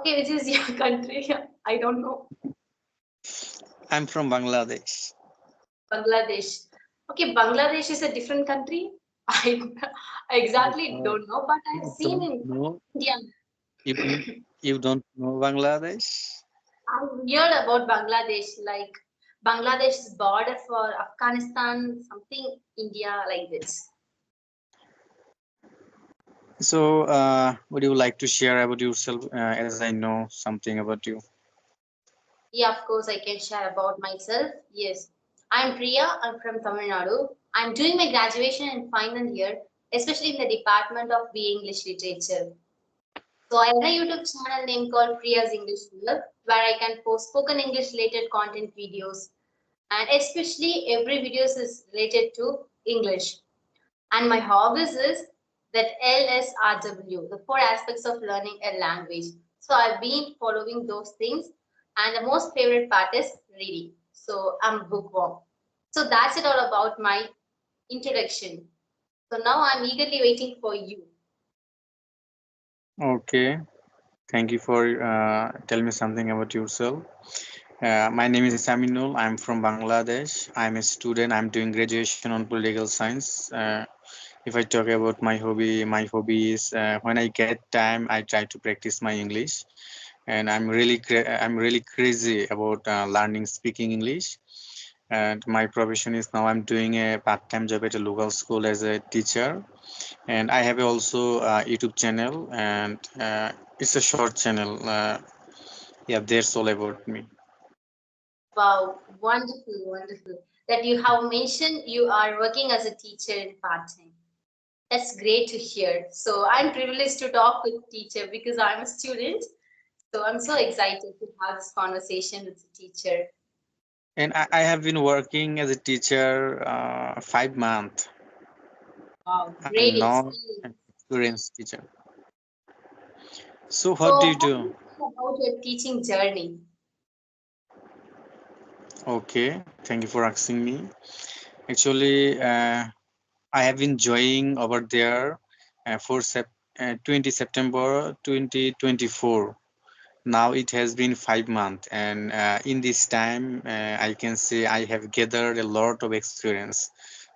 Okay, which is your country? I don't know. I'm from Bangladesh. Bangladesh. Okay, Bangladesh is a different country. I exactly Uh, don't know, but I've you seen don't in know India. you you don't know Bangladesh? I've heard about Bangladesh, like Bangladesh is border for Afghanistan, something India like this. So, would you like to share about yourself, as I know something about you? Yeah, of course, I can share about myself. Yes, I'm Priya. I'm from Tamil Nadu. I'm doing my graduation in final year, especially in the Department of BA English Literature. So I run a YouTube channel named called Priya's English World, where I can post spoken English related content videos, and especially every video is related to English. And my hobbies is that LSRW, the four aspects of learning a language. So I've been following those things, and the most favorite part is reading. So I'm bookworm. So that's it all about my introduction. So now I'm eagerly waiting for you. Okay, thank you for telling me something about yourself. My name is Aminul. I'm from Bangladesh. I'm a student. I'm doing graduation on political science. If I talk about my hobby is when I get time, I try to practice my English, and I'm really crazy about learning speaking English. And my profession is now I'm doing a part-time job at a local school as a teacher, and I have also a YouTube channel, and it's a short channel. Yeah, that's all about me. Wow, wonderful, wonderful. That you have mentioned you are working as a teacher in part-time. That's great to hear. So I'm privileged to talk with teacher because I'm a student. So I'm so excited to have this conversation with the teacher. And I have been working as a teacher 5 months. Wow, I'm great not experience. an experienced teacher. So So what do you how do do? you feel about your teaching journey? Okay, thank you for asking me. Actually, I have been enjoying over there for 20 September 2024. Now it has been 5 months, and in this time, I can say I have gathered a lot of experience.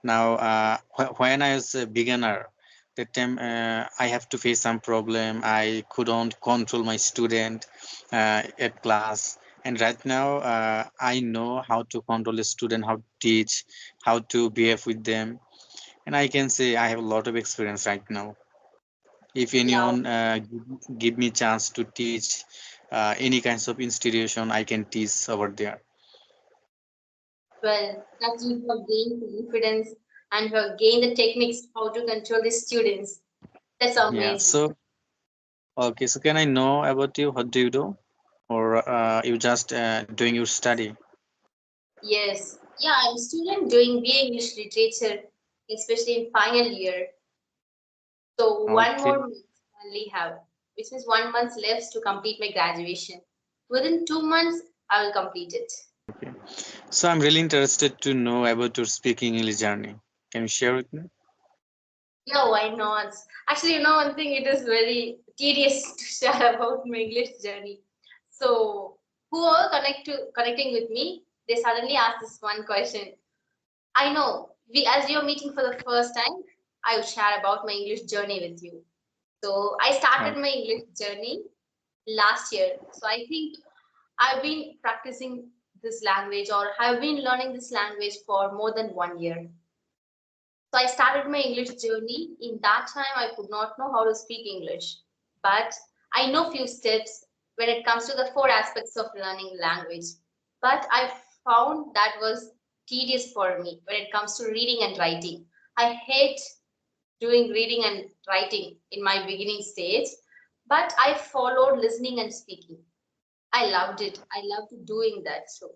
Now, when I was a beginner, that time I have to face some problem. I couldn't control my student at class, and right now I know how to control a student, how to teach, how to behave with them, and I can say I have a lot of experience right now. If Yeah, anyone give me chance to teach any kinds of institution, I can teach over there. well, that you have gained confidence and you have gained the techniques how to control the students. That's Yeah. amazing. So okay. So can I know about you? What do you do, or you just doing your study? Yes. Yeah, I'm a student doing BA English Literature, especially in final year. So one Okay. more month I only have, which is 1 month left to complete my graduation. Within 2 months, I will complete it. Okay. So I'm really interested to know about your speaking English journey. Can you share with me? Yeah, why not? Actually, one thing, it is very tedious to share about my English journey. So whoever connecting with me, they suddenly ask this one question. I know as you're meeting for the first time, I will share about my English journey with you. So I started my English journey last year. So I think I've been practicing this language or have been learning this language for more than 1 year. So I started my English journey. In that time, I could not know how to speak English, but I know few steps when it comes to the four aspects of learning language. But I found that was tedious for me when it comes to reading and writing. I hate doing reading and writing in my beginning stage, but I followed listening and speaking. I loved it. I loved doing that. So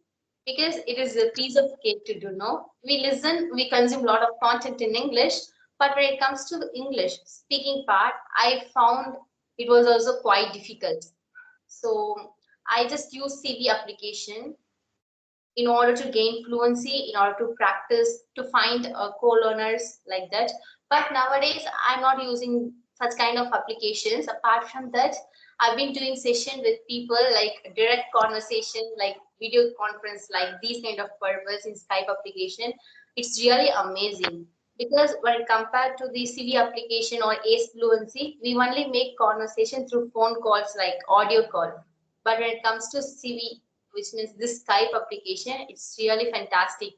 because it is a piece of cake to do. No, we listen, we consume a lot of content in English, but when it comes to the English speaking part, I found it was also quite difficult. So I just use CV application in order to gain fluency, in order to practice, to find co-learners like that. But nowadays, I'm not using such kind of applications. Apart from that, I've been doing session with people like direct conversation, like video conference, like these kind of purpose in Skype application. It's really amazing because when compared to the CV application or ACE Fluency, we only make conversation through phone calls like audio call. But when it comes to CV, which means this Skype application, it's really fantastic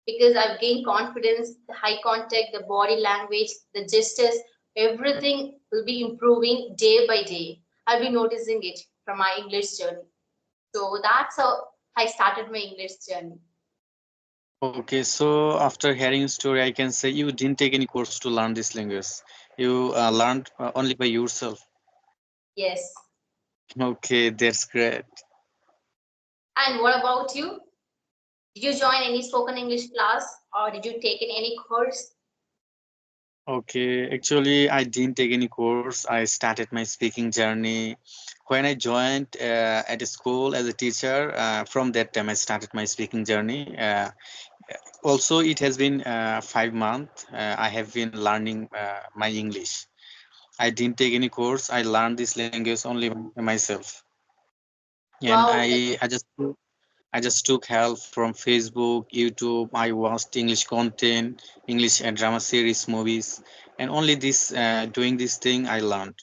because I've gained confidence, the high contact, the body language, the gestures, everything will be improving day by day. I'll be noticing it from my English journey. So that's how I started my English journey. Okay, so after hearing your story, I can say you didn't take any course to learn this language. You learned only by yourself. Yes. Okay, that's great. And what about you? Did you join any spoken English class or did you take in any course? Okay, actually, I didn't take any course. I started my speaking journey when I joined at a school as a teacher. From that time, I started my speaking journey. Also, it has been 5 months. I have been learning my English. I didn't take any course. I learned this language only myself, and Wow, I just took help from Facebook, YouTube. I watched English content, English drama series, movies, and only this doing this thing I learned.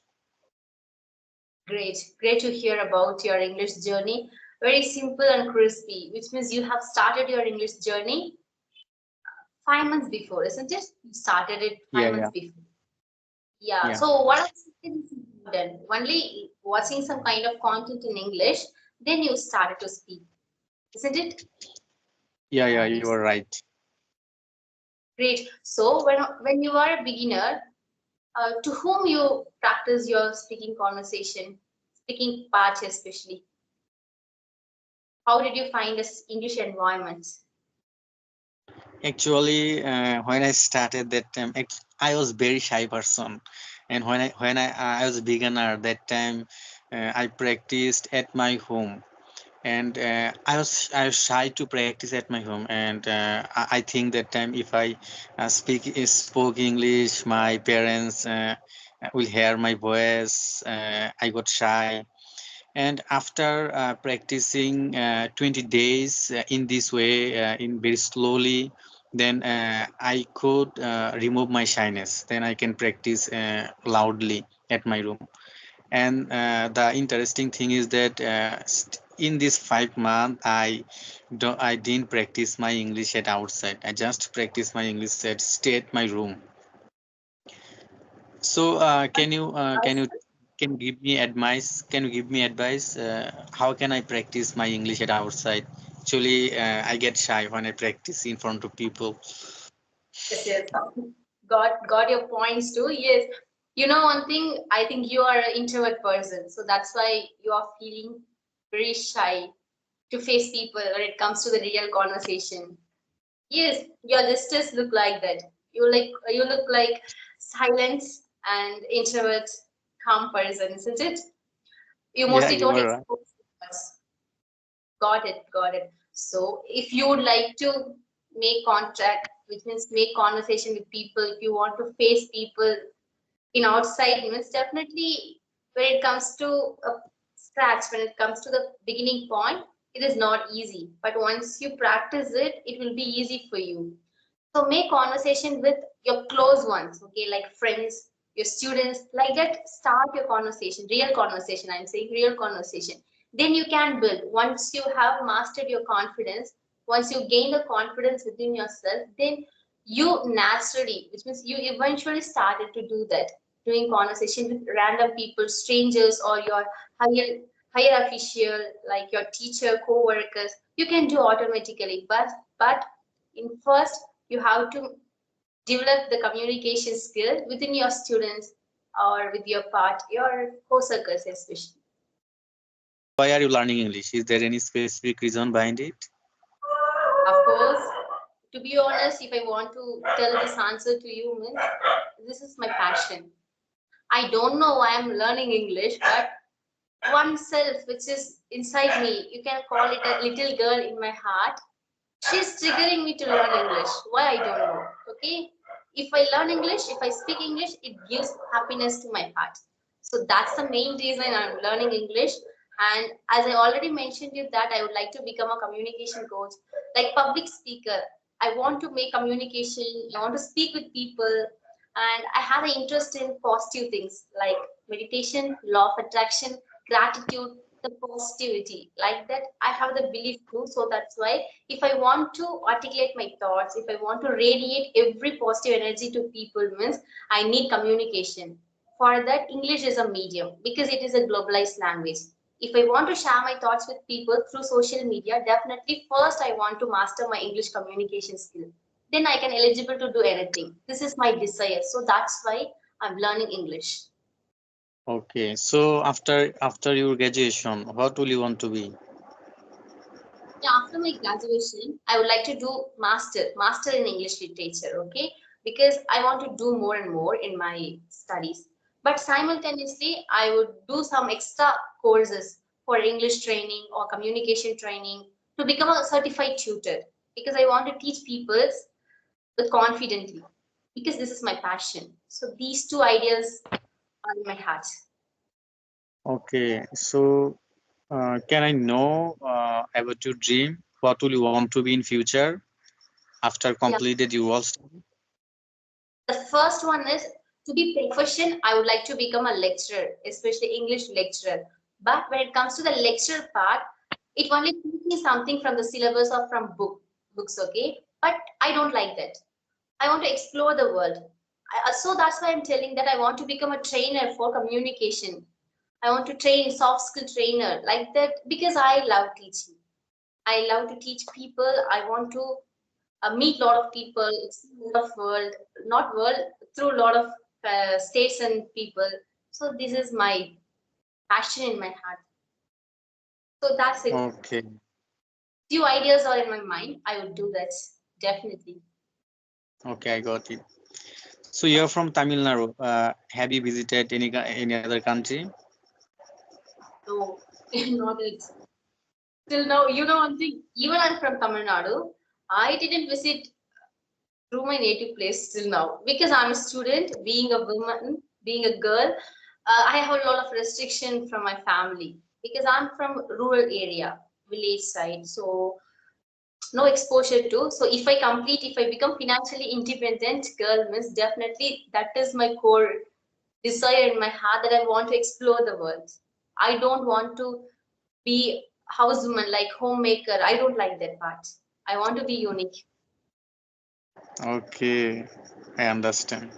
great. Great to hear about your English journey. Very simple and crispy, which means you have started your English journey 5 months before, isn't it? You started it Yeah, five yeah, months before. Yeah. yeah, So what else is done? Only watching some kind of content in English, then you started to speak, isn't it? yeah, yeah. You Nice. are right. Great. So when you are a beginner, to whom you practice your speaking conversation, speaking part especially, how did you find this English environment? Actually, when I started that time, I was very shy person, and when I was a beginner that time, I practiced at my home, and I was shy to practice at my home, and I think that time if I spoke English, my parents will hear my voice. I got shy, and after practicing 20 days in this way, in very slowly, then I could remove my shyness. Then I can practice loudly at my room. And the interesting thing is that in this 5 months, I didn't practice my English at outside. I just practice my English at stay at my room. So can you give me advice? Can you give me advice? How can I practice my English at outside? Actually, I get shy when I practice in front of people. Yes, yes. Got your points too. Yes. You know one thing, I think you are an introvert person, so that's why you are feeling very shy to face people when it comes to the real conversation. Yes, your gestures look like that. You look like silent and introvert, calm person, isn't it? You Yeah, mostly you don't are right. expose us. Got it, got it. So if you would like to make contact, which means make conversation with people, if you want to face people in outside, means definitely when it comes to a scratch, when it comes to the beginning point, it is not easy. But once you practice it, it will be easy for you. So make conversation with your close ones, okay, like friends, your students, like that. Start your conversation, real conversation. I'm saying real conversation. Then you can build. Once you have mastered your confidence, once you gain the confidence within yourself, then you naturally, which means you eventually started to do that, doing conversation with random people, strangers, or your higher official, like your teacher, co-workers. You can do automatically, but in first you have to develop the communication skill within your students or with your your co-workers especially. Why are you learning English? Is there any specific reason behind it? Of course, to be honest, if I want to tell this answer to you, means this is my passion. I don't know why I'm learning English, but one self which is inside me, you can call it a little girl in my heart. She's triggering me to learn English. Why I don't know. Okay. If I learn English, if I speak English, it gives happiness to my heart. So that's the main reason I'm learning English. And as I already mentioned you that I would like to become a communication coach, like public speaker. I want to make communication, I want to speak with people, and I have an interest in positive things like meditation, law of attraction, gratitude, the positivity. Like that, I have the belief too. So that's why if I want to articulate my thoughts, if I want to radiate every positive energy to people, means I need communication. For that, English is a medium because it is a globalized language. If I want to share my thoughts with people through social media, definitely first I want to master my English communication skill. Then I can eligible to do anything. This is my desire. So that's why I'm learning English. Okay, so after your graduation, what will you want to be? Yeah, after my graduation, I would like to do master in English literature, okay? Because I want to do more and more in my studies. But simultaneously, I would do some extra courses for English training or communication training to become a certified tutor because I want to teach people with confidently because this is my passion. So these two ideas are in my heart. Okay, so can I know about your dream? What will you want to be in future after Yeah. completed your world study? The first one is to be profession. I would like to become a lecturer, especially English lecturer. But when it comes to the lecture part, it only teaches me something from the syllabus or from books, okay? But I don't like that. I want to explore the world. So that's why I'm telling that I want to become a trainer for communication. I want to train soft skill trainer like that because I love teaching. I love to teach people. I want to meet a lot of people, see a lot of world, not world, through a lot of states and people. So this is my passion in my heart. So that's it. Okay, Few ideas are in my mind. I would do that definitely. okay, I got it. So you're from Tamil Nadu. Have you visited any other country? No, not it. Till now, you know one thing. Even I'm from Tamil Nadu. I didn't visit through my native place till now because I'm a student. Being a woman, being a girl, I have a lot of restriction from my family because I'm from rural area, village side. So no exposure to. So if I become financially independent girl, means definitely that is my core desire in my heart that I want to explore the world. I don't want to be housewoman like homemaker. I don't like that part. I want to be unique. Okay, I understand.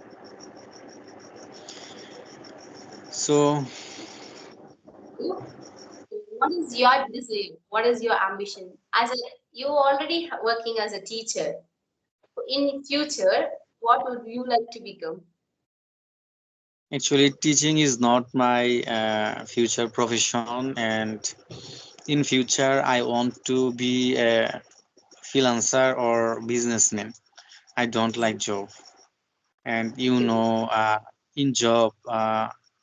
So What is your desire? What is your ambition? As a, you already working as a teacher. In future, what would you like to become? actually, teaching is not my future profession, and in future, I want to be a freelancer or businessman. I don't like job, and in job,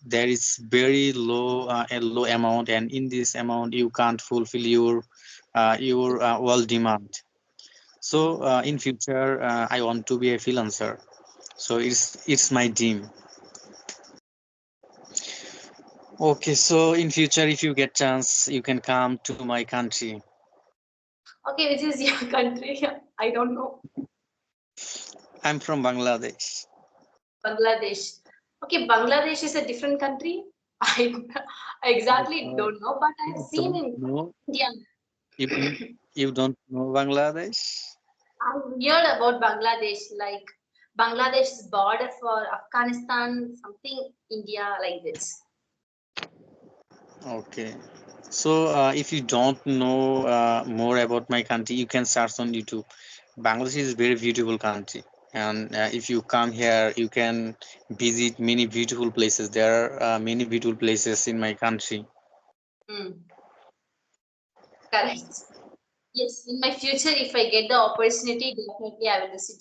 there is very low a low amount, and in this amount, you can't fulfill your world demand. So in future, I want to be a freelancer. So it's my dream. Okay, so in future, if you get chance, you can come to my country. Okay, which is your country? I don't know. I'm from Bangladesh. Bangladesh. Okay, Bangladesh is a different country. I exactly Uh, don't know, but I've you seen don't in know India. you you don't know Bangladesh? I've heard about Bangladesh, like Bangladesh is border for Afghanistan, something India like this. Okay. So if you don't know more about my country, you can search on YouTube. Bangladesh is a very beautiful country, and if you come here, you can visit many beautiful places. There are many beautiful places in my country. Hmm, correct. Yes, in my future, if I get the opportunity, definitely I will visit your